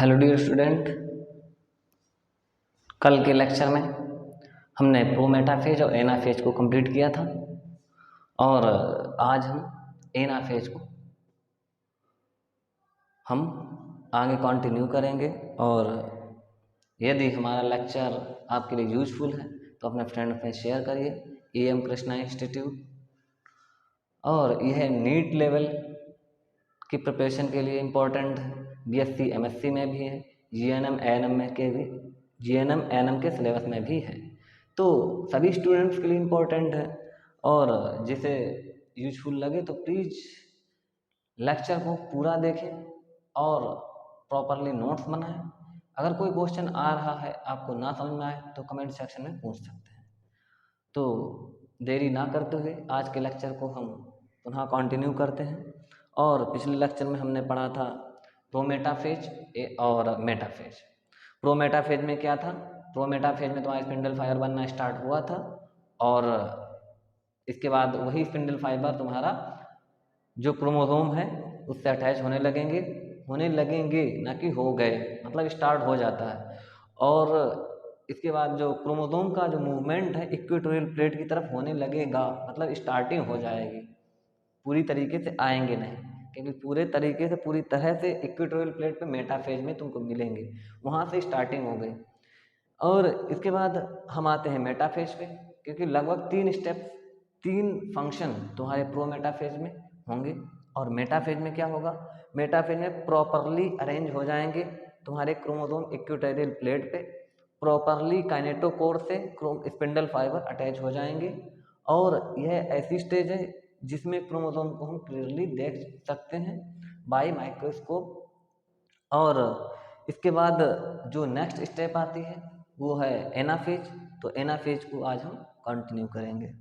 Hello dear student, कल के lecture में हमने प्रोमेटाफेज और एनाफेज को कंप्लीट किया था और आज हम एनाफेज को हम आगे कंटिन्यू करेंगे। और यदि हमारा लेक्चर आपके लिए यूजफुल है तो अपने फ्रेंड में शेयर करिए। एम कृष्णा इंस्टीट्यूट और यह नीट लेवल की प्रिपरेशन के लिए इम्पोर्टेंट है। बीएससी एमएससी में भी है, जीएनएम एएनएम में के भी जीएनएम एएनएम के सिलेबस में भी है, तो सभी स्टूडेंट्स के लिए इम्पोर्टेंट है। और जिसे यूजफुल लगे तो प्लीज़ लेक्चर को पूरा देखें और प्रॉपरली नोट्स बनाएं। अगर कोई क्वेश्चन आ रहा है आपको ना समझ में आए तो कमेंट सेक्शन में पूछ सकते हैं। तो देरी ना करते हुए आज के लेक्चर को हम पुनः कंटिन्यू करते हैं। और पिछले लेक्चर में हमने पढ़ा था प्रोमेटाफेज और मेटाफेज। प्रोमेटाफेज में क्या था? प्रोमेटाफेज में तुम्हारा स्पिंडल फाइबर बनना स्टार्ट हुआ था और इसके बाद वही स्पिंडल फाइबर तुम्हारा जो क्रोमोसोम है उससे अटैच होने लगेंगे ना कि हो गए, मतलब स्टार्ट हो जाता है। और इसके बाद जो क्रोमोसोम का जो मूवमेंट है इक्वेटोरियल प्लेट की तरफ होने लगेगा, मतलब स्टार्टिंग हो जाएगी। पूरी तरीके से आएंगे नहीं, क्योंकि पूरी तरह से इक्वेटोरियल प्लेट पे मेटाफेज में तुमको मिलेंगे, वहाँ से स्टार्टिंग हो गई। और इसके बाद हम आते हैं मेटाफेज पे, क्योंकि लगभग 3 फंक्शन तुम्हारे प्रो मेटाफेज में होंगे। और मेटाफेज में क्या होगा? मेटाफेज में प्रॉपरली अरेंज हो जाएंगे तुम्हारे क्रोमोसोम इक्वेटोरियल प्लेट पे, प्रॉपरली काइनेटोकोर से स्पिंडल फाइबर अटैच हो जाएंगे। और यह ऐसी स्टेज है जिसमें क्रोमोसोम को हम क्लियरली देख सकते हैं बाय माइक्रोस्कोप। और इसके बाद जो नेक्स्ट स्टेप आती है वो है एनाफेज। तो एनाफेज को आज हम कंटिन्यू करेंगे।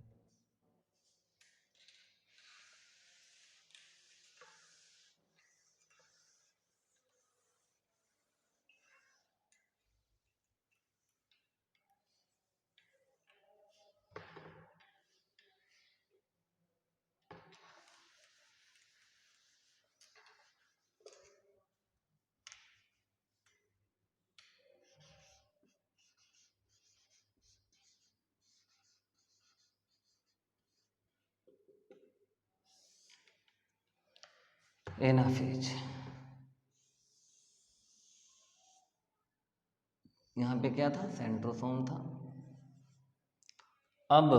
एनाफेज यहाँ पे क्या था? सेंट्रोसोम था। अब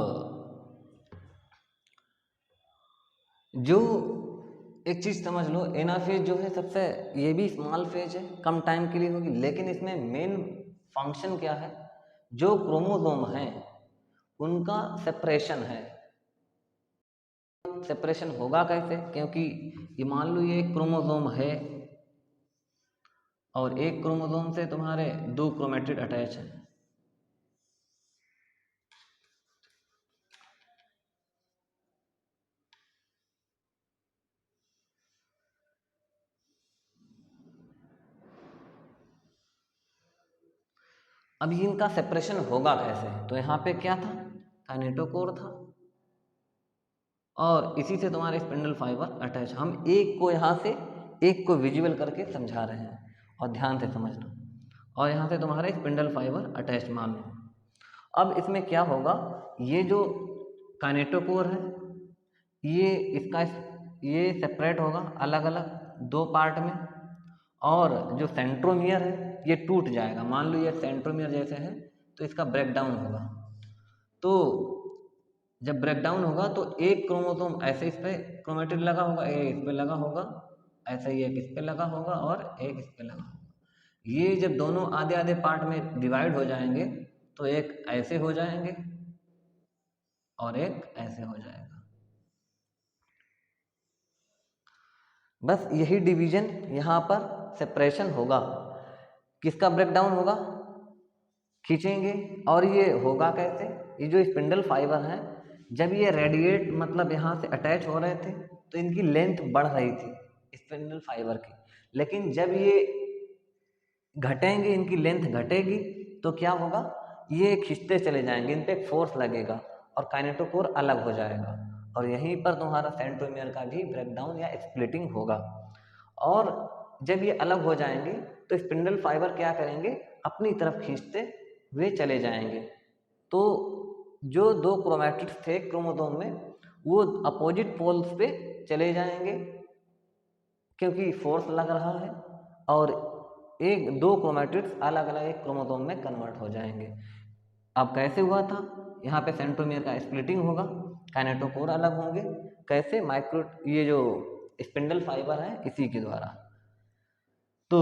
जो एक चीज समझ लो, एनाफेज जो है सबसे, ये भी स्मॉल फेज है, कम टाइम के लिए होगी, लेकिन इसमें मेन फंक्शन क्या है? जो क्रोमोसोम है उनका सेपरेशन है। सेपरेशन होगा कैसे? क्योंकि ये मान लो ये एक क्रोमोसोम है और एक क्रोमोसोम से तुम्हारे 2 क्रोमेटिड अटैच है। अब इनका सेपरेशन होगा कैसे? तो यहाँ पे क्या था? काइनेटोकोर था और इसी से तुम्हारे स्पिंडल फाइबर अटैच। हम एक को यहाँ से एक को विजुअल करके समझा रहे हैं और ध्यान से समझना। और यहाँ से तुम्हारे स्पिंडल फाइबर अटैच मान लो। अब इसमें क्या होगा? ये जो काइनेटोकोर है ये सेपरेट होगा अलग अलग 2 पार्ट में। और जो सेंट्रोमियर है ये टूट जाएगा। मान लो ये सेंट्रोमियर जैसे है तो इसका ब्रेकडाउन होगा। तो जब ब्रेकडाउन होगा तो एक क्रोमोसोम ऐसे इस पे क्रोमेटिड लगा होगा, एक इस पे लगा होगा, ऐसे ही एक इस पे लगा होगा और एक इस पे लगा होगा। ये जब दोनों आधे आधे पार्ट में डिवाइड हो जाएंगे तो एक ऐसे हो जाएंगे और एक ऐसे हो जाएगा। बस यही डिवीजन यहाँ पर सेपरेशन होगा। किसका ब्रेकडाउन होगा? खींचेंगे। और ये होगा कैसे? ये जो स्पिंडल फाइबर है जब ये रेडिएट, मतलब यहाँ से अटैच हो रहे थे तो इनकी लेंथ बढ़ रही थी स्पिंडल फाइबर की, लेकिन जब ये घटेंगे, इनकी लेंथ घटेगी तो क्या होगा? ये खींचते चले जाएंगे, इन पे एक फोर्स लगेगा और काइनेटोकोर अलग हो जाएगा। और यहीं पर तुम्हारा सेंट्रोमियर का भी ब्रेकडाउन या स्प्लिटिंग होगा। और जब ये अलग हो जाएंगे तो स्पिंडल फाइबर क्या करेंगे, अपनी तरफ खींचते हुए चले जाएंगे। तो जो दो क्रोमैटिड्स थे क्रोमोसोम में वो अपोजिट पोल्स पे चले जाएंगे क्योंकि फोर्स लग रहा है, और एक दो क्रोमैटिड्स अलग अलग एक क्रोमोसोम में कन्वर्ट हो जाएंगे। अब कैसे हुआ था, यहाँ पे सेंट्रोमियर का स्प्लिटिंग होगा, काइनेटोकोर अलग होंगे, कैसे, माइक्रो ये जो स्पिंडल फाइबर है इसी के द्वारा। तो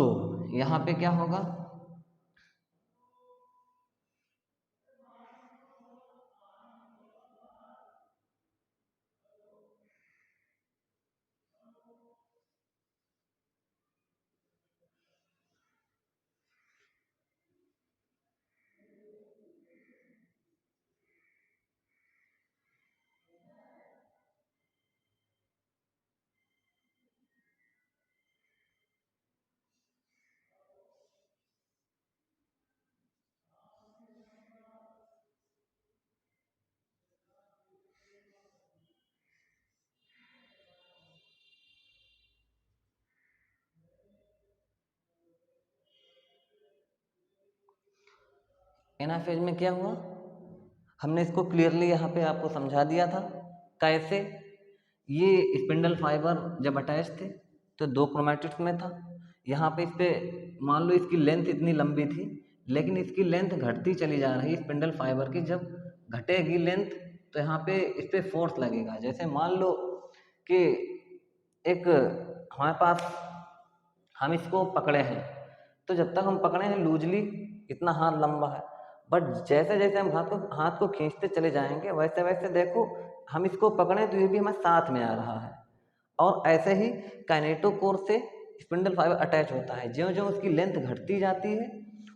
यहाँ पे क्या होगा, एनाफेज में क्या हुआ, हमने इसको क्लियरली यहाँ पे आपको समझा दिया था। कैसे, ये स्पिंडल फाइबर जब अटैच थे तो दो क्रोमैटिड्स में था, यहाँ पे इस पे मान लो इसकी लेंथ इतनी लंबी थी, लेकिन इसकी लेंथ घटती चली जा रही है स्पिंडल फाइबर की। जब घटेगी लेंथ तो यहाँ पे इस पे फोर्स लगेगा। जैसे मान लो कि एक हमारे पास, हम इसको पकड़े हैं, तो जब तक हम पकड़े हैं लूजली इतना हाथ लंबा है, बट जैसे जैसे हम हाथ को खींचते चले जाएंगे वैसे वैसे देखो हम इसको पकड़े तो ये भी हमारे साथ में आ रहा है। और ऐसे ही काइनेटोकोर से स्पिंडल फाइबर अटैच होता है, ज्यों ज्यों उसकी लेंथ घटती जाती है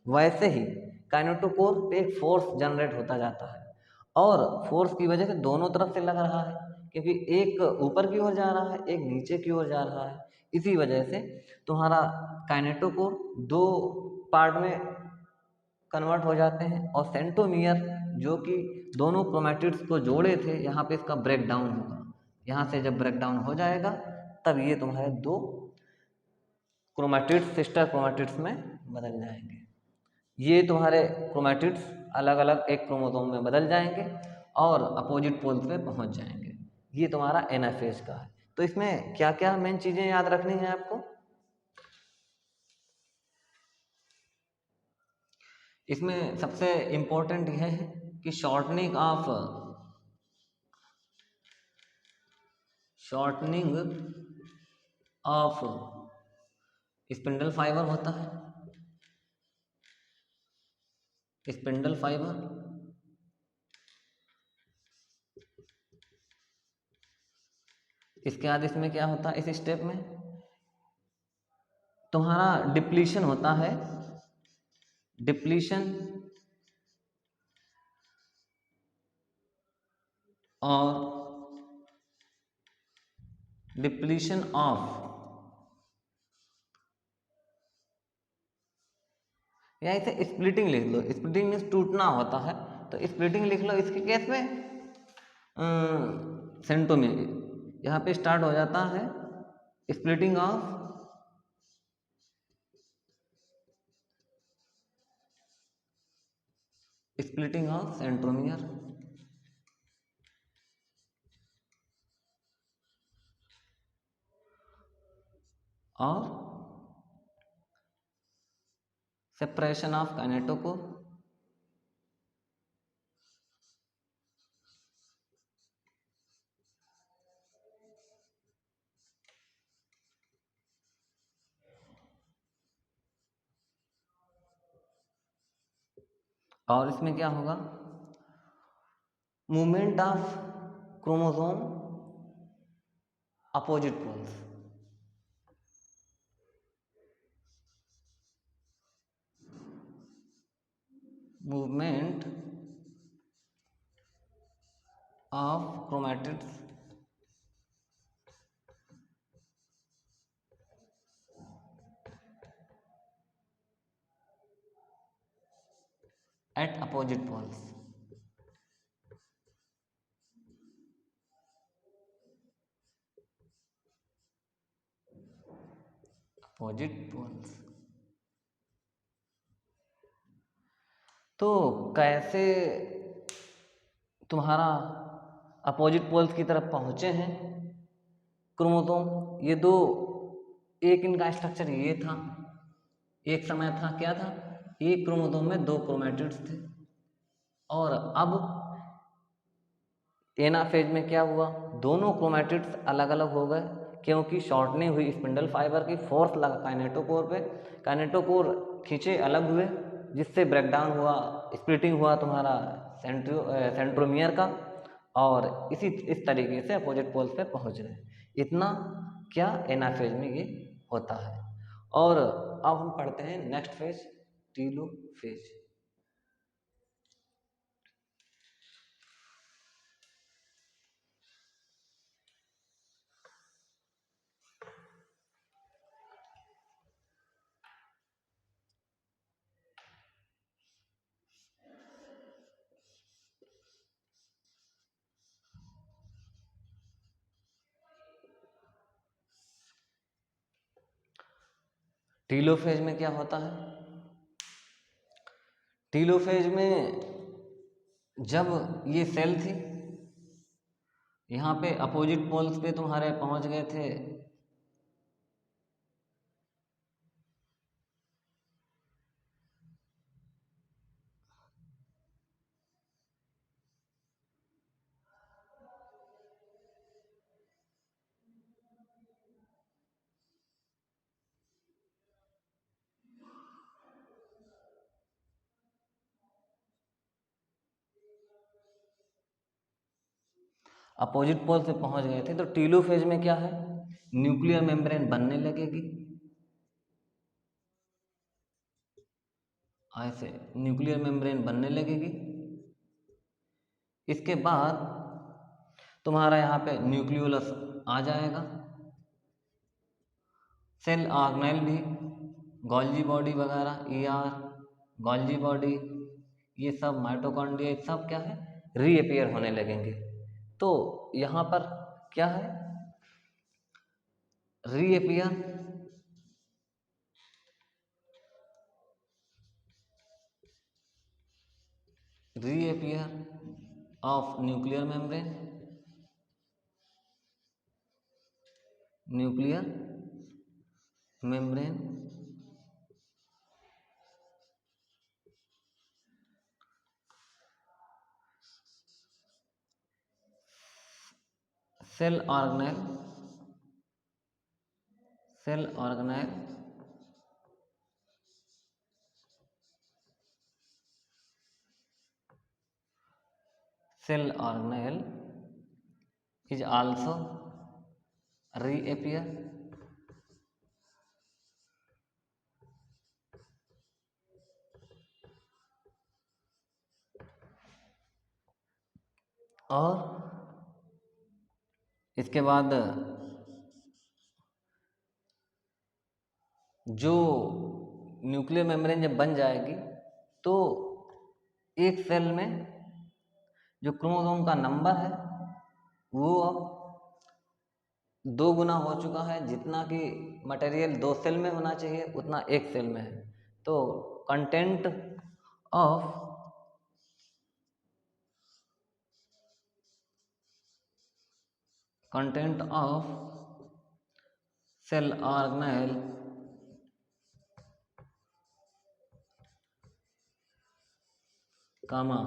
वैसे ही काइनेटोकोर पे एक फोर्स जनरेट होता जाता है, और फोर्स की वजह से दोनों तरफ से लग रहा है, क्योंकि एक ऊपर की ओर जा रहा है एक नीचे की ओर जा रहा है। इसी वजह से तुम्हारा काइनेटोकोर दो पार्ट में कन्वर्ट हो जाते हैं, और सेंट्रोमियर जो कि दोनों क्रोमैटिड्स को जोड़े थे, यहाँ पे इसका ब्रेक डाउन होगा। यहाँ से जब ब्रेक डाउन हो जाएगा तब ये तुम्हारे दो क्रोमैटिड्स सिस्टर क्रोमैटिड्स में बदल जाएंगे। ये तुम्हारे क्रोमैटिड्स अलग अलग एक क्रोमोसोम में बदल जाएंगे और अपोजिट पोल्स पे पहुंच जाएंगे। ये तुम्हारा एनाफेज का है। तो इसमें क्या क्या मेन चीज़ें याद रखनी है आपको, इसमें सबसे इम्पोर्टेंट यह है कि शॉर्टनिंग ऑफ स्पिंडल फाइबर होता है। स्पिंडल फाइबर इसके बाद इसमें क्या होता है, इस स्टेप में तुम्हारा डिप्लीशन होता है, डिप्लीशन और डिप्लीशन ऑफ, या इसे स्प्लिटिंग लिख लो, स्प्लिटिंग मीन्स टूटना होता है, तो स्प्लिटिंग लिख लो इसके केस में। सेंटोमियर यहाँ पे स्टार्ट हो जाता है, स्प्लिटिंग ऑफ सेंट्रोमियर, और सेपरेशन ऑफ काइनेटोकोर, और इसमें क्या होगा, movement of chromosome opposite poles, movement of chromatids at opposite poles. Opposite poles. तो कैसे तुम्हारा अपोजिट पोल्स की तरफ पहुंचे हैं क्रोमोसोम? ये दो, एक इनका स्ट्रक्चर ये था, एक समय था क्या था, एक क्रोमोसोम में दो क्रोमैटिड्स थे, और अब एनाफेज में क्या हुआ, दोनों क्रोमैटिड्स अलग अलग हो गए, क्योंकि शॉर्टनिंग हुई स्पिंडल फाइबर की, फोर्स लगा काइनेटोकोर पे, काइनेटोकोर खींचे अलग हुए, जिससे ब्रेकडाउन हुआ, स्प्लिटिंग हुआ तुम्हारा सेंट्रोमियर का, और इस तरीके से अपोजिट पोल्स पे पहुंच गए। इतना क्या एनाफेज में ये होता है। और अब हम पढ़ते हैं नेक्स्ट फेज, टीलोफेज। टीलोफेज में क्या होता है? टीलोफेज में जब ये सेल थी, यहाँ पे अपोजिट पोल्स पे तुम्हारे पहुंच गए थे, अपोजिट पोल से पहुंच गए थे, तो टीलोफेज में क्या है, न्यूक्लियर मेम्ब्रेन बनने लगेगी, ऐसे न्यूक्लियर मेम्ब्रेन बनने लगेगी। इसके बाद तुम्हारा यहाँ पे न्यूक्लियोलस आ जाएगा, सेल ऑर्गेनेल भी, गोल्जी बॉडी वगैरह, ईआर, गोल्जी बॉडी, ये सब माइटोकॉन्ड्रिया, ये सब क्या है, रीअपियर होने लगेंगे। तो यहाँ पर क्या है, reappear of nuclear membrane, nuclear membrane, cell organelle, cell organelle, cell organelle is also reappear, और इसके बाद जो न्यूक्लियर मेम्ब्रेन जब बन जाएगी, तो एक सेल में जो क्रोमोसोम का नंबर है वो अब 2 गुना हो चुका है, जितना कि मटेरियल 2 सेल में होना चाहिए उतना एक सेल में है। तो content of cell organelle comma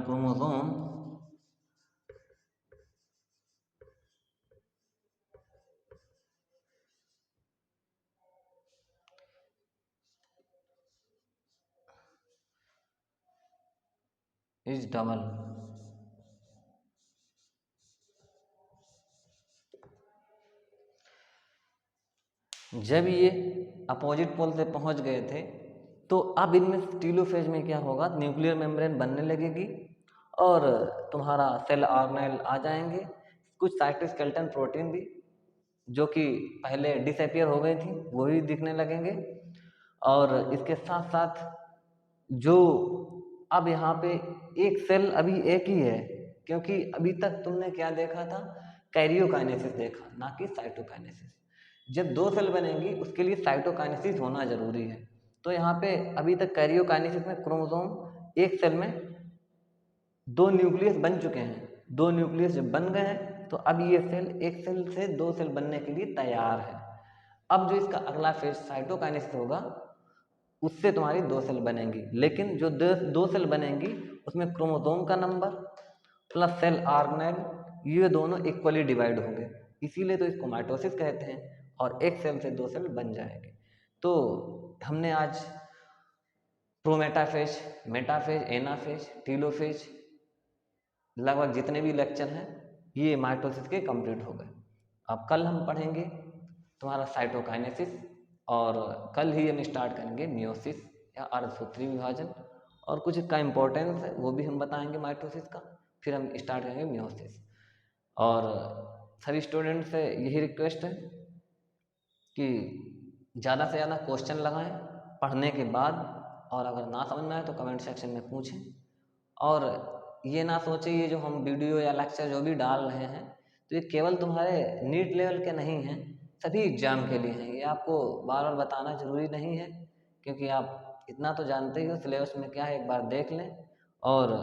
chromosome is double. जब ये अपोजिट पोल से पहुंच गए थे, तो अब इनमें टीलोफेज में क्या होगा, न्यूक्लियर मेम्ब्रेन बनने लगेगी और तुम्हारा सेल ऑर्गेनेल आ जाएंगे, कुछ साइटोस्केलेटन प्रोटीन भी जो कि पहले डिसअपियर हो गई थी वो भी दिखने लगेंगे। और इसके साथ साथ जो अब यहाँ पे एक सेल अभी एक ही है, क्योंकि अभी तक तुमने क्या देखा था कैरियोकाइनेसिस देखा, ना कि साइटोकाइनेसिस। जब 2 सेल बनेंगी उसके लिए साइटोकाइनेसिस होना जरूरी है। तो यहाँ पे अभी तक कैरियोकाइनेसिस में क्रोमोसोम एक सेल में 2 न्यूक्लियस बन चुके हैं। 2 न्यूक्लियस जब बन गए हैं तो अब ये सेल एक सेल से 2 सेल बनने के लिए तैयार है। अब जो इसका अगला फेज साइटोकाइनेसिस होगा उससे तुम्हारी 2 सेल बनेंगी, लेकिन जो 2 सेल बनेंगी उसमें क्रोमोसोम का नंबर प्लस सेल ऑर्गेनेल ये दोनों इक्वली डिवाइड होंगे, इसीलिए तो इसको माइटोसिस कहते हैं। और एक सेल से 2 सेल बन जाएंगे। तो हमने आज प्रोमेटाफेज, मेटाफेज, एनाफेज, टीलोफेज लगभग जितने भी लेक्चर हैं ये माइटोसिस के कंप्लीट हो गए। अब कल हम पढ़ेंगे तुम्हारा साइटोकाइनेसिस, और कल ही हम स्टार्ट करेंगे मियोसिस या अर्धसूत्रीय विभाजन, और कुछ इसका इम्पोर्टेंस है वो भी हम बताएंगे माइटोसिस का। फिर हम स्टार्ट करेंगे मियोसिस। और सभी स्टूडेंट से यही रिक्वेस्ट है कि ज़्यादा से ज़्यादा क्वेश्चन लगाएं पढ़ने के बाद, और अगर ना समझ में आए तो कमेंट सेक्शन में पूछें। और ये ना सोचें ये जो हम वीडियो या लेक्चर जो भी डाल रहे हैं तो ये केवल तुम्हारे नीट लेवल के नहीं हैं, सभी एग्जाम के लिए हैं। ये आपको बार बार बताना ज़रूरी नहीं है, क्योंकि आप इतना तो जानते ही हो सिलेबस में क्या है, एक बार देख लें और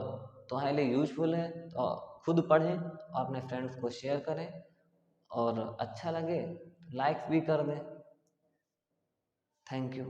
तुम्हारे लिए यूजफुल है तो खुद पढ़ें और अपने फ्रेंड्स को शेयर करें, और अच्छा लगे तो लाइक्स भी कर दें। Thank you.